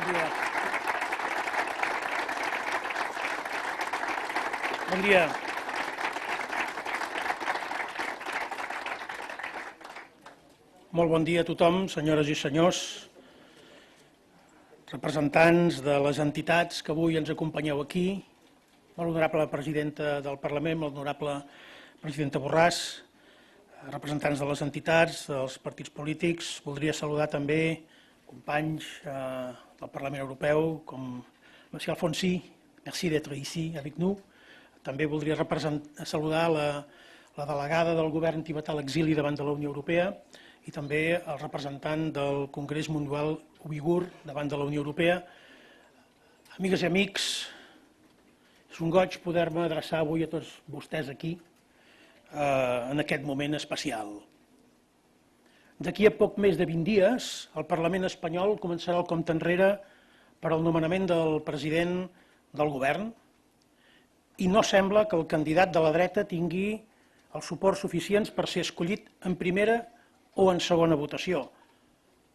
dia. Bon dia. Molt bon dia a tothom, senyores i senyors, representants de les entitats que avui ens acompanyeu aquí, molt honorable presidenta del Parlament, molt honorable presidenta Borràs, representants de les entitats, dels partits polítics. Voldria saludar també companys del Parlament Europeu, com M. Alfonsi, merci d'être ici avec nous. També voldria saludar la delegada del govern tibetà a l'exili davant de la Unió Europea i també el representant del Congrés Mundial Uigur davant de la Unió Europea. Amigues i amics, és un goig poder-me adreçar avui a tots vostès aquí en aquest moment especial. D'aquí a poc més de 20 dies, el Parlament espanyol començarà el compte enrere per al nomenament del president del govern i no sembla que el candidat de la dreta tingui els suports suficients per ser escollit en primera o en segona votació.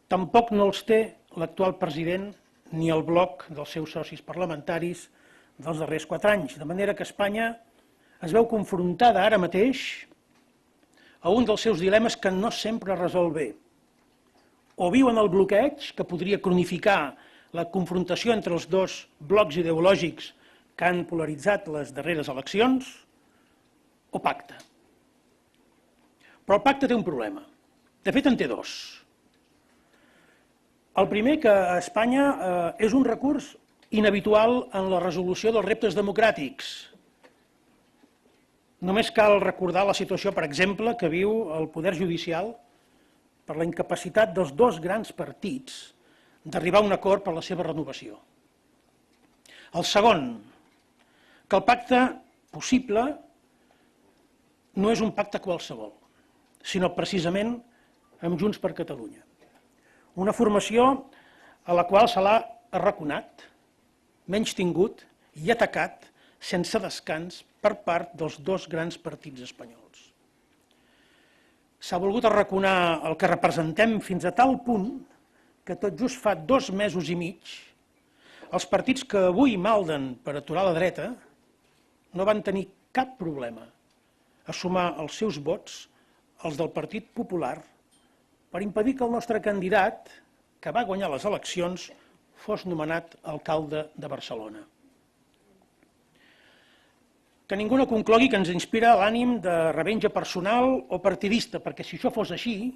Tampoc no els té l'actual president ni el bloc dels seus socis parlamentaris dels darrers 4 anys, de manera que Espanya es veu confrontada ara mateix a un dels seus dilemes que no sempre resol bé. O viu en el bloqueig, que podria cronificar la confrontació entre els dos blocs ideològics que han polaritzat les darreres eleccions, o pacta. Però el pacte té un problema. De fet, en té dos. El primer, que a Espanya és un recurs inhabitual en la resolució dels reptes democràtics. Només cal recordar la situació, per exemple, que viu el Poder Judicial per la incapacitat dels dos grans partits d'arribar a un acord per la seva renovació. El segon, que el pacte possible no és un pacte qualsevol, sinó precisament amb Junts per Catalunya. Una formació a la qual se l'ha arraconat, menystingut i atacat sense descans per part dels dos grans partits espanyols. S'ha volgut arraconar el que representem fins a tal punt que tot just fa 2 mesos i mig els partits que avui malden per aturar la dreta no van tenir cap problema a sumar els seus vots als del Partit Popular per impedir que el nostre candidat, que va guanyar les eleccions, fos nomenat alcalde de Barcelona. Que ningú no conclogui que ens inspira l'ànim de revenja personal o partidista, perquè si això fos així,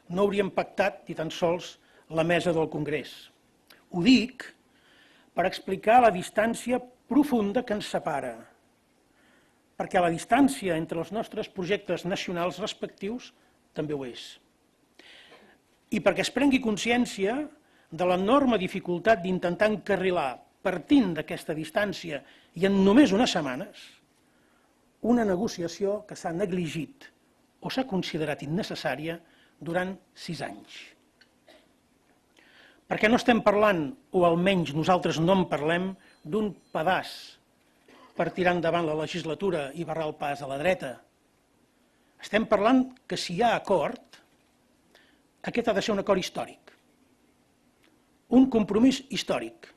no hauríem pactat ni tan sols la mesa del Congrés. Ho dic per explicar la distància profunda que ens separa, perquè la distància entre els nostres projectes nacionals respectius també ho és. I perquè es prengui consciència de l'enorme dificultat d'intentar encarrilar, partint d'aquesta distància i en només unes setmanes, una negociació que s'ha negligit o s'ha considerat innecessària durant 6 anys. Perquè no estem parlant, o almenys nosaltres no en parlem, d'un pedaç per tirar endavant la legislatura i barrar el pas a la dreta. Estem parlant que si hi ha acord, aquest ha de ser un acord històric, un compromís històric,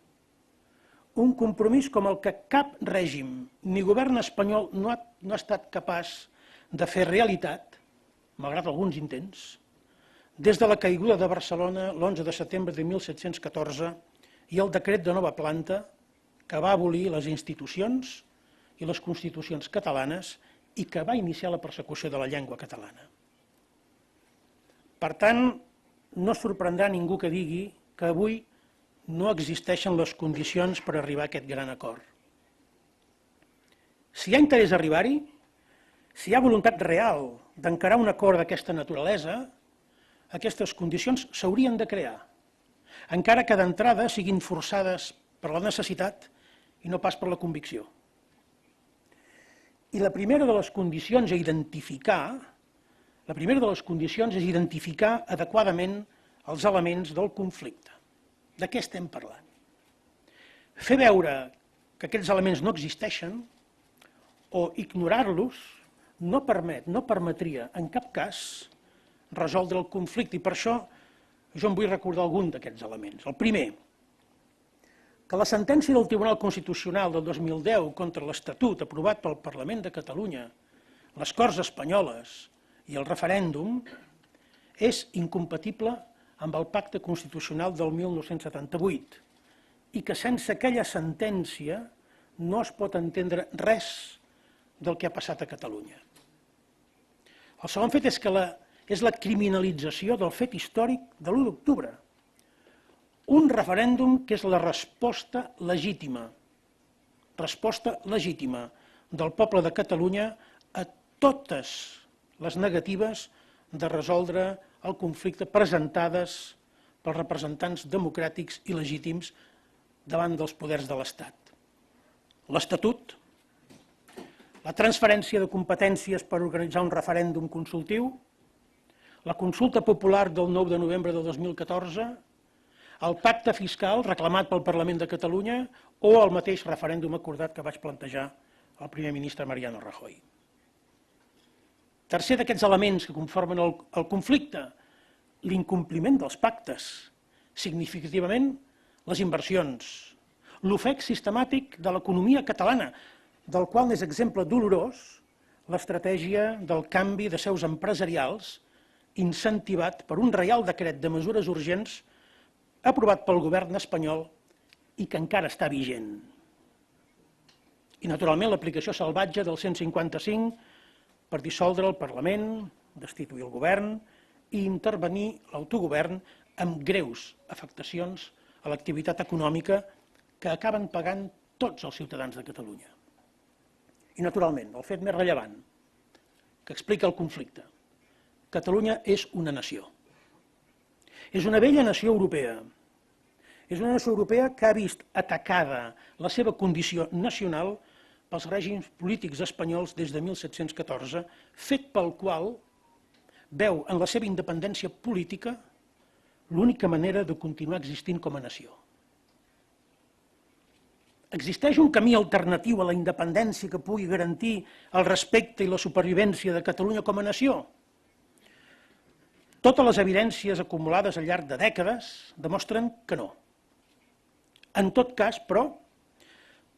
un compromís com el que cap règim ni govern espanyol no ha estat capaç de fer realitat, malgrat alguns intents, des de la caiguda de Barcelona l'11 de setembre de 1714 i el decret de nova planta que va abolir les institucions i les constitucions catalanes i que va iniciar la persecució de la llengua catalana. Per tant, no sorprendrà ningú que digui que avui no existeixen les condicions per arribar a aquest gran acord. Si hi ha interès a arribar-hi, si hi ha voluntat real d'encarar un acord d'aquesta naturalesa, aquestes condicions s'haurien de crear, encara que d'entrada siguin forçades per la necessitat i no pas per la convicció. I la primera de les condicions a identificar és identificar adequadament els elements del conflicte. De què estem parlant? Fer veure que aquests elements no existeixen o ignorar-los no permetria en cap cas resoldre el conflicte i per això jo en vull recordar algun d'aquests elements. El primer, que la sentència del Tribunal Constitucional del 2010 contra l'Estatut aprovat pel Parlament de Catalunya, les Corts Espanyoles i el referèndum és incompatible amb el Pacte Constitucional del 1978 i que sense aquella sentència no es pot entendre res del que ha passat a Catalunya. El segon fet és que és la criminalització del fet històric de l'1 d'octubre, un referèndum que és la resposta legítima del poble de Catalunya a totes les negatives de resoldre el conflicte presentades pels representants democràtics i legítims davant dels poders de l'Estat. L'Estatut, la transferència de competències per organitzar un referèndum consultiu, la consulta popular del 9 de novembre del 2014, el pacte fiscal reclamat pel Parlament de Catalunya o el mateix referèndum acordat que vaig plantejar al primer ministre Mariano Rajoy. Tercer d'aquests elements que conformen el conflicte, l'incompliment dels pactes, significativament les inversions, l'ofec sistemàtic de l'economia catalana, del qual n'és exemple dolorós l'estratègia del canvi de seus empresarials incentivat per un reial decret de mesures urgents aprovat pel govern espanyol i que encara està vigent. I, naturalment, l'aplicació salvatge del 155 per dissoldre el Parlament, destituir el govern i intervenir l'autogovern amb greus afectacions a l'activitat econòmica que acaben pagant tots els ciutadans de Catalunya. I, naturalment, el fet més rellevant que explica el conflicte. Catalunya és una nació. És una vella nació europea. És una nació europea que ha vist atacada la seva condició nacional pels règims polítics espanyols des de 1714, fet pel qual veu en la seva independència política l'única manera de continuar existint com a nació. Existeix un camí alternatiu a la independència que pugui garantir el respecte i la supervivència de Catalunya com a nació? Totes les evidències acumulades al llarg de dècades demostren que no. En tot cas, però,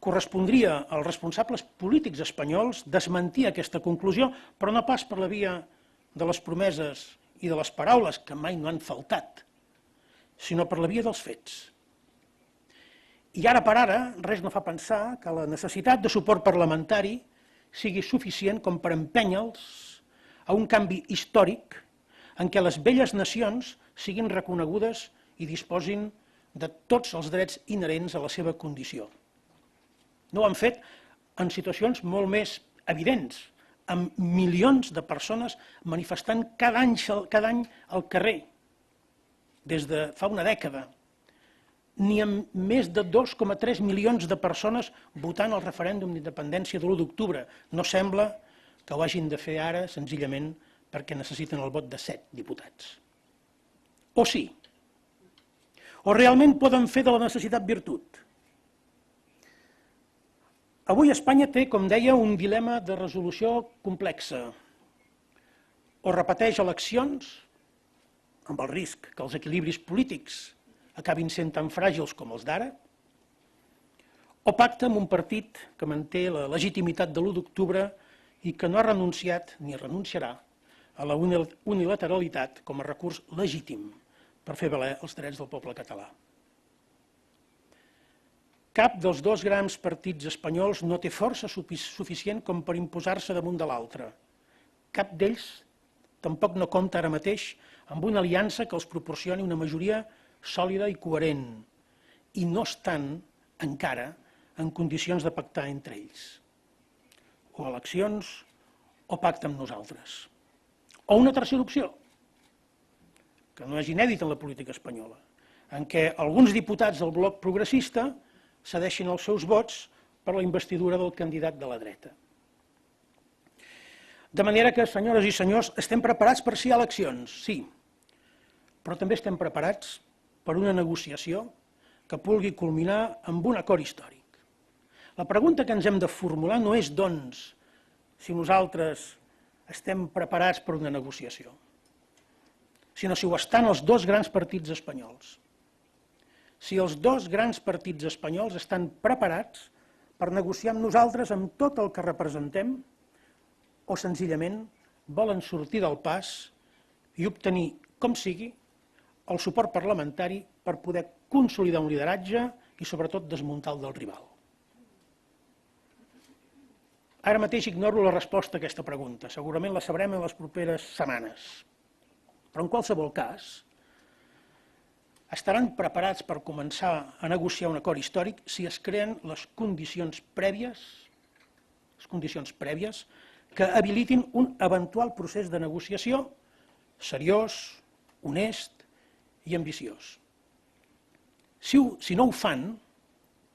correspondria als responsables polítics espanyols desmentir aquesta conclusió, però no pas per la via de les promeses i de les paraules, que mai no han faltat, sinó per la via dels fets. I ara per ara, res no fa pensar que la necessitat de suport parlamentari sigui suficient com per empènyer-los a un canvi històric en què les velles nacions siguin reconegudes i disposin de tots els drets inherents a la seva condició. No ho han fet en situacions molt més evidents, amb milions de persones manifestant cada any al carrer, des de fa una dècada, ni amb més de 2,3 milions de persones votant el referèndum d'independència de l'1 d'octubre. No sembla que ho hagin de fer ara senzillament perquè necessiten el vot de 7 diputats. O sí? O realment poden fer de la necessitat virtut? Avui Espanya té, com deia, un dilema de resolució complexa. O repeteix eleccions, amb el risc que els equilibris polítics acabin sent tan fràgils com els d'ara, o pacta amb un partit que manté la legitimitat de l'1 d'octubre i que no ha renunciat ni renunciarà a la unilateralitat com a recurs legítim per fer valer els drets del poble català. Cap dels dos grans partits espanyols no té força suficient com per imposar-se damunt de l'altre. Cap d'ells tampoc no compta ara mateix amb una aliança que els proporcioni una majoria sòlida i coherent, i no estan encara en condicions de pactar entre ells. O eleccions o pacte amb nosaltres. O una tercera opció, que no és inèdita en la política espanyola, en què alguns diputats del bloc progressista cedeixin els seus vots per la investidura del candidat de la dreta. De manera que, senyores i senyors, estem preparats per si hi ha eleccions, sí, però també estem preparats per una negociació que pugui culminar amb un acord històric. La pregunta que ens hem de formular no és, doncs, si nosaltres estem preparats per una negociació, sinó si ho estan els dos grans partits espanyols. si els dos grans partits espanyols estan preparats per negociar amb nosaltres amb tot el que representem o senzillament volen sortir del pas i obtenir, com sigui, el suport parlamentari per poder consolidar un lideratge i sobretot desmuntar el del rival. Ara mateix ignoro la resposta a aquesta pregunta, segurament la sabrem en les properes setmanes. Però en qualsevol cas, estaran preparats per començar a negociar un acord històric si es creen les condicions prèvies que habilitin un eventual procés de negociació seriós, honest i ambiciós. Si no ho fan,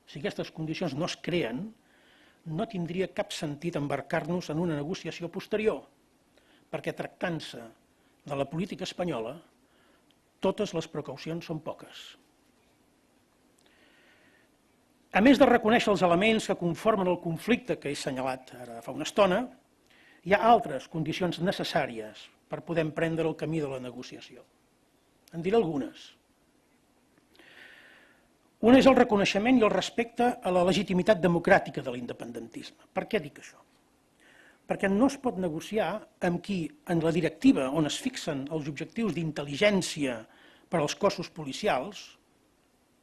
si aquestes condicions no es creen, no tindria cap sentit embarcar-nos en una negociació posterior, perquè tractant-se de la política espanyola, totes les precaucions són poques. A més de reconèixer els elements que conformen el conflicte que he assenyalat ara fa una estona, hi ha altres condicions necessàries per poder emprendre el camí de la negociació. En diré algunes. Una és el reconeixement i el respecte a la legitimitat democràtica de l'independentisme. Per què dic això? Perquè no es pot negociar amb qui, en la directiva on es fixen els objectius d'intel·ligència per als cossos policials,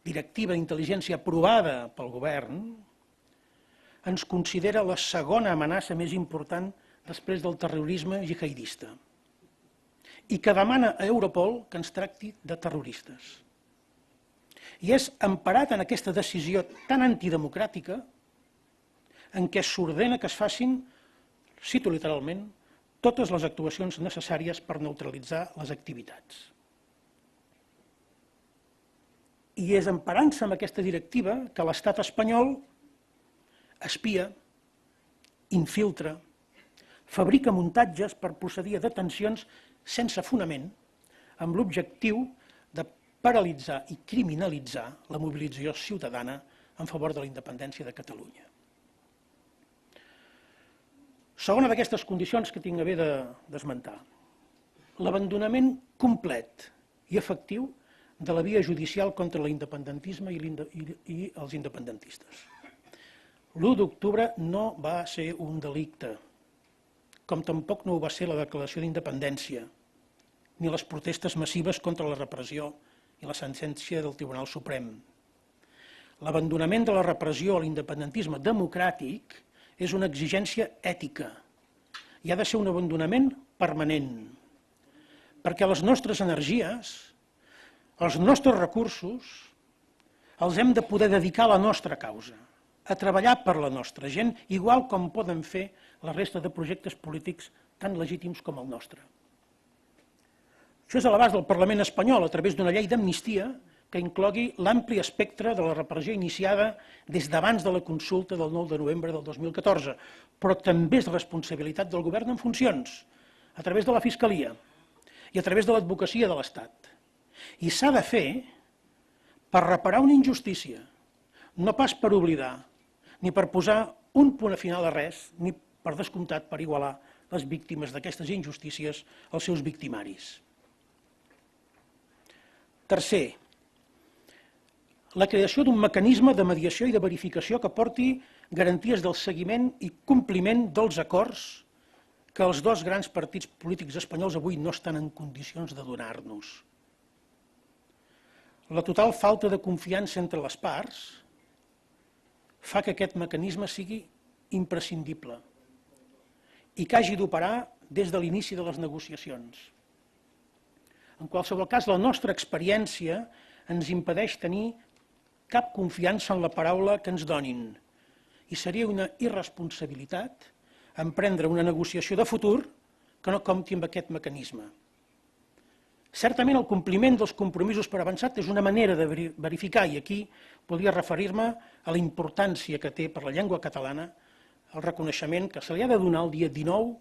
directiva d'intel·ligència aprovada pel govern, ens considera la segona amenaça més important després del terrorisme jihadista i que demana a Europol que ens tracti de terroristes. I és emparat en aquesta decisió tan antidemocràtica en què s'ordena que es facin, cito literalment, totes les actuacions necessàries per neutralitzar les activitats. I és emparant-se en aquesta directiva que l'estat espanyol espia, infiltra, fabrica muntatges per procedir a detencions sense fonament amb l'objectiu de paralitzar i criminalitzar la mobilització ciutadana en favor de la independència de Catalunya. Segona d'aquestes condicions que tinc a bé d'esmentar, l'abandonament complet i efectiu de la via judicial contra l'independentisme i els independentistes. L'1 d'octubre no va ser un delicte, com tampoc no ho va ser la declaració d'independència, ni les protestes massives contra la repressió i la sentència del Tribunal Suprem. L'abandonament de la repressió a l'independentisme democràtic és una exigència ètica i ha de ser un abandonament permanent, perquè les nostres energies, els nostres recursos, els hem de poder dedicar a la nostra causa, a treballar per la nostra gent, igual com poden fer la resta de projectes polítics tan legítims com el nostre. Això és a l'abast del Parlament espanyol a través d'una llei d'amnistia que inclogui l'ampli espectre de la repressió iniciada des d'abans de la consulta del 9 de novembre del 2014, però també és responsabilitat del govern en funcions, a través de la Fiscalia i a través de l'advocacia de l'Estat. I s'ha de fer per reparar una injustícia, no pas per oblidar, ni per posar un punt a final a res, ni per descomptat per igualar les víctimes d'aquestes injustícies als seus victimaris. Tercer, la creació d'un mecanisme de mediació i de verificació que porti garanties del seguiment i compliment dels acords que els dos grans partits polítics espanyols avui no estan en condicions de donar-nos. La total falta de confiança entre les parts fa que aquest mecanisme sigui imprescindible i que hagi d'operar des de l'inici de les negociacions. En qualsevol cas, la nostra experiència ens impedeix tenir cap confiança en la paraula que ens donin i seria una irresponsabilitat emprendre una negociació de futur que no compti amb aquest mecanisme. Certament el compliment dels compromisos per avançat és una manera de verificar, i aquí podria referir-me a la importància que té per la llengua catalana el reconeixement que se li ha de donar el dia 19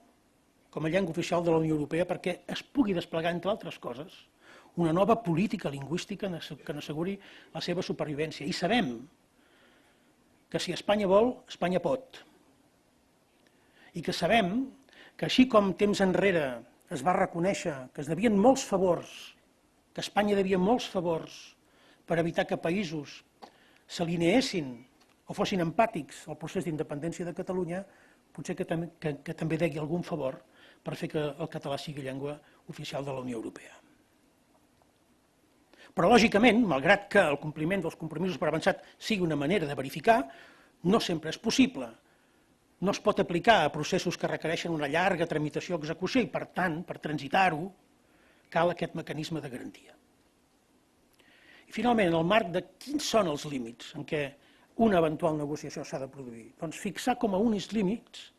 com a llengua oficial de la Unió Europea perquè es pugui desplegar, entre altres coses, una nova política lingüística que n'asseguri la seva supervivència. I sabem que si Espanya vol, Espanya pot. I que sabem que així com temps enrere es va reconèixer que es devien molts favors, que Espanya devia molts favors per evitar que països s'alineessin o fossin empàtics al procés d'independència de Catalunya, potser que també degui algun favor per fer que el català sigui llengua oficial de la Unió Europea. Però, lògicament, malgrat que el compliment dels compromisos per avançat sigui una manera de verificar, no sempre és possible. No es pot aplicar a processos que requereixen una llarga tramitació o execució i, per tant, per transitar-ho, cal aquest mecanisme de garantia. I, finalment, en el marc de quins són els límits en què una eventual negociació s'ha de produir? Doncs fixar com a únics límits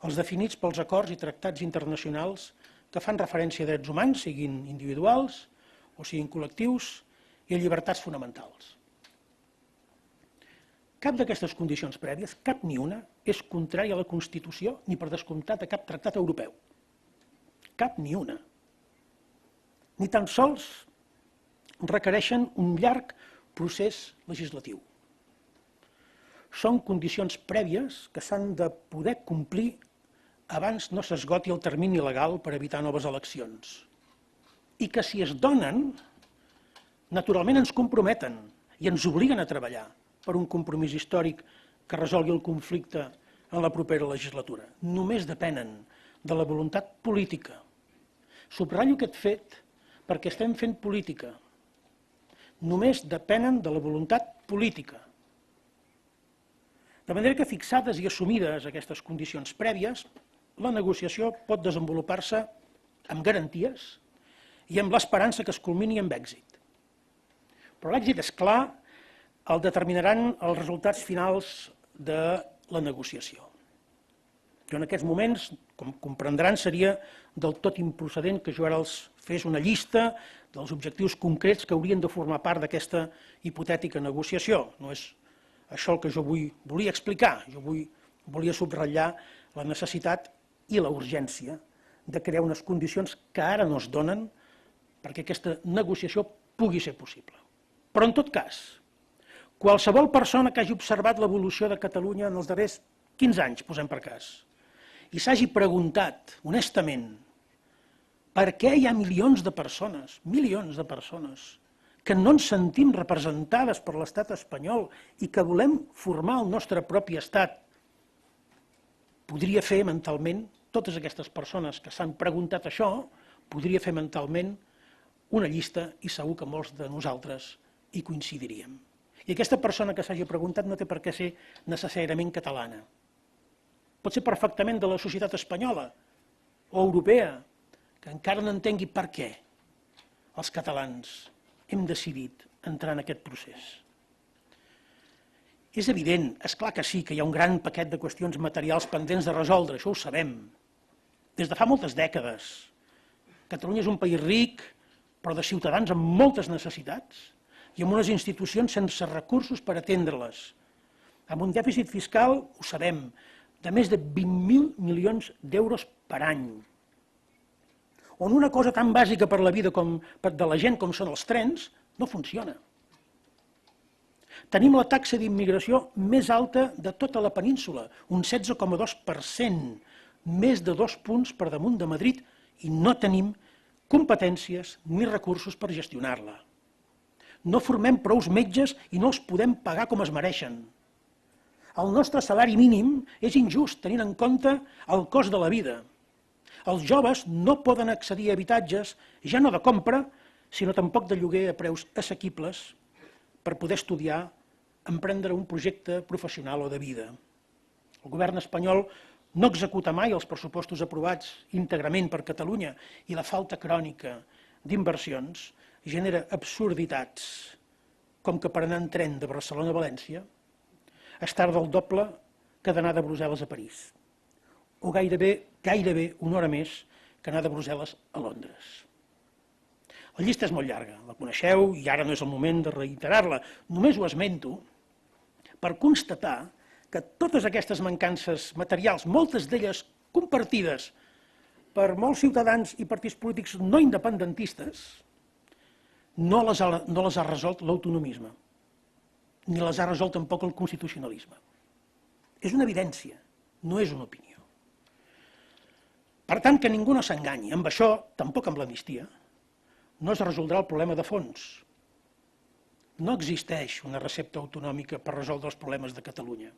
els definits pels acords i tractats internacionals que fan referència a drets humans, siguin individuals o siguin col·lectius, i a llibertats fonamentals. Cap d'aquestes condicions prèvies, cap ni una, és contrària a la Constitució ni per descomptat a cap tractat europeu. Cap ni una. Ni tan sols requereixen un llarg procés legislatiu. Són condicions prèvies que s'han de poder complir abans no s'esgoti el termini legal per evitar noves eleccions. I que si es donen, naturalment ens comprometen i ens obliguen a treballar per un compromís històric que resolgui el conflicte en la propera legislatura. Només depenen de la voluntat política. Subratllo aquest fet perquè estem fent política. Només depenen de la voluntat política. De manera que, fixades i assumides aquestes condicions prèvies, la negociació pot desenvolupar-se amb garanties i amb l'esperança que es culmini amb èxit. Però l'èxit, és clar, el determinaran els resultats finals de la negociació. Jo en aquests moments, com comprendran, seria del tot improcedent que jo ara els fes una llista dels objectius concrets que haurien de formar part d'aquesta hipotètica negociació. No és això el que jo volia explicar. Jo volia subratllar la necessitat i la urgència de crear unes condicions que ara no es donen perquè aquesta negociació pugui ser possible. Però, en tot cas, qualsevol persona que hagi observat l'evolució de Catalunya en els darrers 15 anys, posem per cas, i s'hagi preguntat, honestament, per què hi ha milions de persones, que no ens sentim representades per l'estat espanyol i que volem formar el nostre propi estat, podria fer mentalment, totes aquestes persones que s'han preguntat això, podria fer mentalment una llista i segur que molts de nosaltres hi coincidiríem. I aquesta persona que s'hagi preguntat no té per què ser necessàriament catalana. Pot ser perfectament de la societat espanyola o europea, que encara no entengui per què els catalans hem decidit entrar en aquest procés. És evident, és clar que sí, que hi ha un gran paquet de qüestions materials pendents de resoldre, això ho sabem. Des de fa moltes dècades. Catalunya és un país ric, però de ciutadans amb moltes necessitats i amb unes institucions sense recursos per atendre-les. Amb un dèficit fiscal, ho sabem, de més de 20.000 milions d'euros per any. On una cosa tan bàsica per la vida de la gent com són els trens no funciona. Tenim la taxa d'immigració més alta de tota la península, un 16,2%, més de 2 punts per damunt de Madrid, i no tenim competències ni recursos per gestionar-la. No formem prous metges i no els podem pagar com es mereixen. El nostre salari mínim és injust tenint en compte el cost de la vida. Els joves no poden accedir a habitatges, ja no de compra, sinó tampoc de lloguer a preus assequibles per poder estudiar, emprendre un projecte professional o de vida. El govern espanyol no executa mai els pressupostos aprovats íntegrament per Catalunya i la falta crònica d'inversions genera absurditats, com que per anar en tren de Barcelona a València es tarda el doble que d'anar de Brussel·les a París, o gairebé una hora més que anar de Brussel·les a Londres. La llista és molt llarga, la coneixeu i ara no és el moment de reiterar-la. Només ho esmento per constatar que totes aquestes mancances materials, moltes d'elles compartides per molts ciutadans i partits polítics no independentistes, no les ha resolt l'autonomisme, ni les ha resolt tampoc el constitucionalisme. És una evidència, no és una opinió. Per tant, que ningú no s'enganyi. Amb això, tampoc amb l'amnistia, no es resoldrà el problema de fons. No existeix una recepta autonòmica per resoldre els problemes de Catalunya.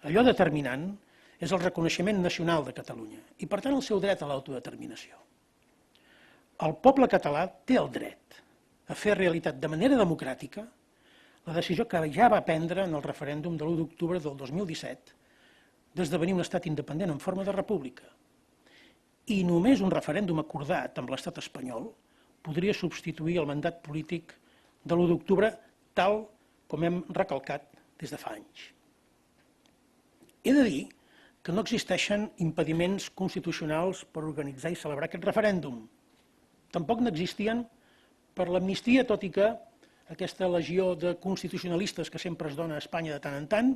Allò determinant és el reconeixement nacional de Catalunya i, per tant, el seu dret a l'autodeterminació. El poble català té el dret a fer realitat de manera democràtica la decisió que ja va prendre en el referèndum de l'1 d'octubre del 2017 d'esdevenir un estat independent en forma de república. I només un referèndum acordat amb l'estat espanyol podria substituir el mandat polític de l'1 d'octubre tal com hem recalcat des de fa anys. He de dir que no existeixen impediments constitucionals per organitzar i celebrar aquest referèndum. Tampoc n'existien per l'amnistia, tot i que aquesta legió de constitucionalistes que sempre es dona a Espanya de tant en tant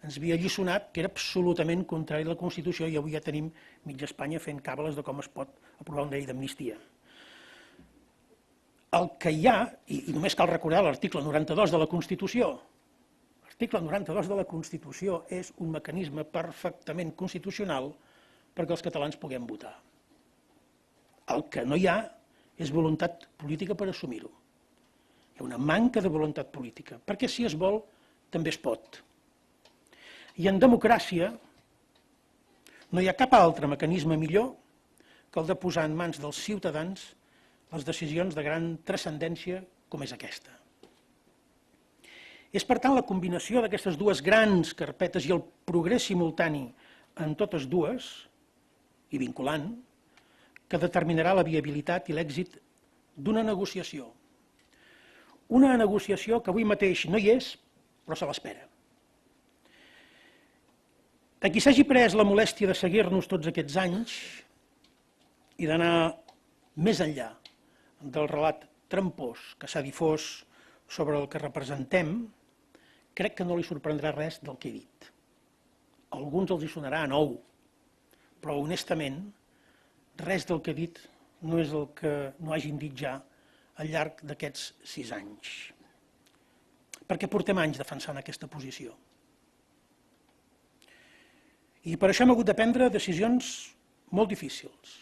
ens havia alliçonat que era absolutament contrari a la Constitució i avui ja tenim mitja Espanya fent càbales de com es pot aprovar una llei d'amnistia. El que hi ha, i només cal recordar l'article 92 de la Constitució, l'article 92 de la Constitució és un mecanisme perfectament constitucional perquè els catalans puguem votar. El que no hi ha és voluntat política per assumir-ho. Hi ha una manca de voluntat política, perquè si es vol, també es pot. I en democràcia no hi ha cap altre mecanisme millor que el de posar en mans dels ciutadans les decisions de gran transcendència com és aquesta. És, per tant, la combinació d'aquestes dues grans carpetes i el progrés simultani en totes dues, i vinculant, que determinarà la viabilitat i l'èxit d'una negociació. Una negociació que avui mateix no hi és, però se l'espera. A qui s'hagi pres la molèstia de seguir-nos tots aquests anys i d'anar més enllà del relat trampós que s'ha difós sobre el que representem, crec que no li sorprendrà res del que he dit. A alguns els hi sonarà a nou, però honestament res del que he dit no és el que no hagin dit ja al llarg d'aquests 6 anys. Perquè portem anys defensant aquesta posició. I per això hem hagut de prendre decisions molt difícils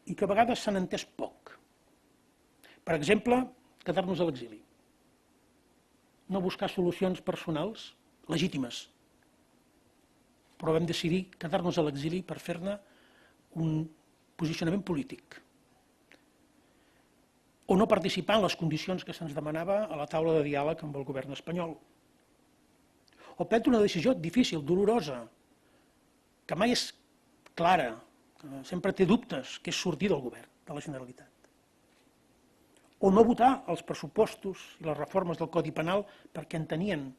i que a vegades s'han entès poc. Per exemple, quedar-nos a l'exili. No buscar solucions personals legítimes, però vam decidir quedar-nos a l'exili per fer-ne un posicionament polític o no participar en les condicions que se'ns demanava a la taula de diàleg amb el govern espanyol. O prendre una decisió difícil, dolorosa, que mai és clara, que sempre té dubtes, que és sortir del govern de la Generalitat. O no votar els pressupostos i les reformes del Codi Penal perquè enteníem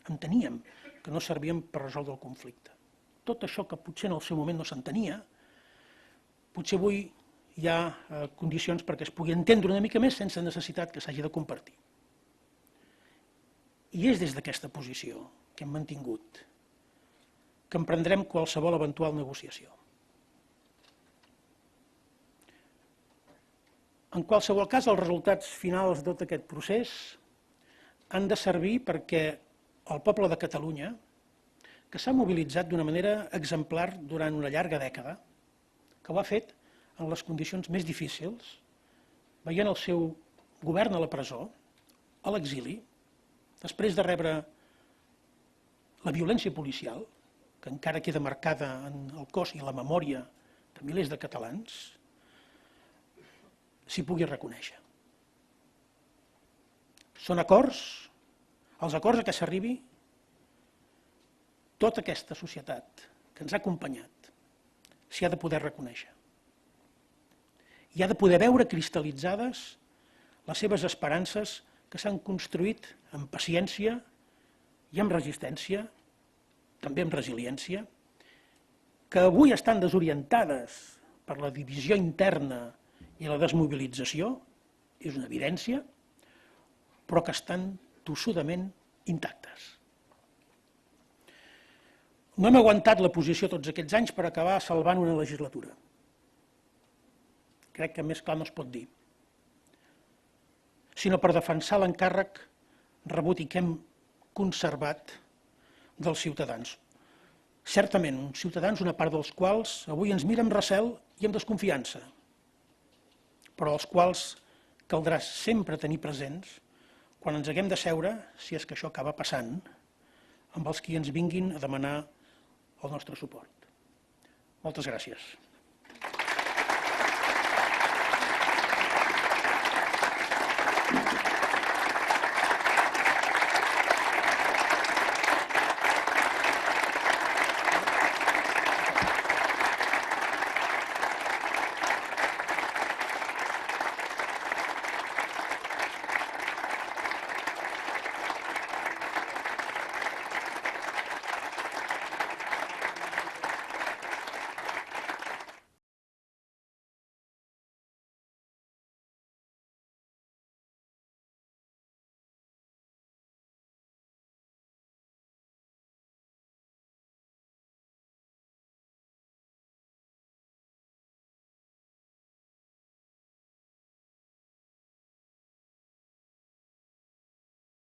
que no servien per resoldre el conflicte. Tot això que potser en el seu moment no s'entenia, potser avui hi ha condicions perquè es pugui entendre una mica més sense necessitat que s'hagi de compartir. I és des d'aquesta posició que hem mantingut que emprendrem qualsevol eventual negociació. En qualsevol cas, els resultats finals de tot aquest procés han de servir perquè el poble de Catalunya, que s'ha mobilitzat d'una manera exemplar durant una llarga dècada, que ho ha fet en les condicions més difícils, veient el seu govern a la presó, a l'exili, després de rebre la violència policial, que encara queda marcada en el cos i la memòria de milers de catalans, s'hi pugui reconèixer. Són acords, els acords a què s'arribi tota aquesta societat que ens ha acompanyat s'hi ha de poder reconèixer. I ha de poder veure cristal·litzades les seves esperances que s'han construït amb paciència i amb resistència, també amb resiliència, que avui estan desorientades per la divisió interna i la desmobilització, és una evidència, però que estan tossudament intactes. No hem aguantat la posició tots aquests anys per acabar salvant una legislatura. Crec que més clar no es pot dir. Sinó per defensar l'encàrrec rebut i que hem conservat dels ciutadans. Certament, uns ciutadans, una part dels quals avui ens mira amb recel i amb desconfiança, però als quals caldrà sempre tenir presents quan ens haguem de seure, si és que això acaba passant, amb els qui ens vinguin a demanar el nostre suport. Moltes gràcies.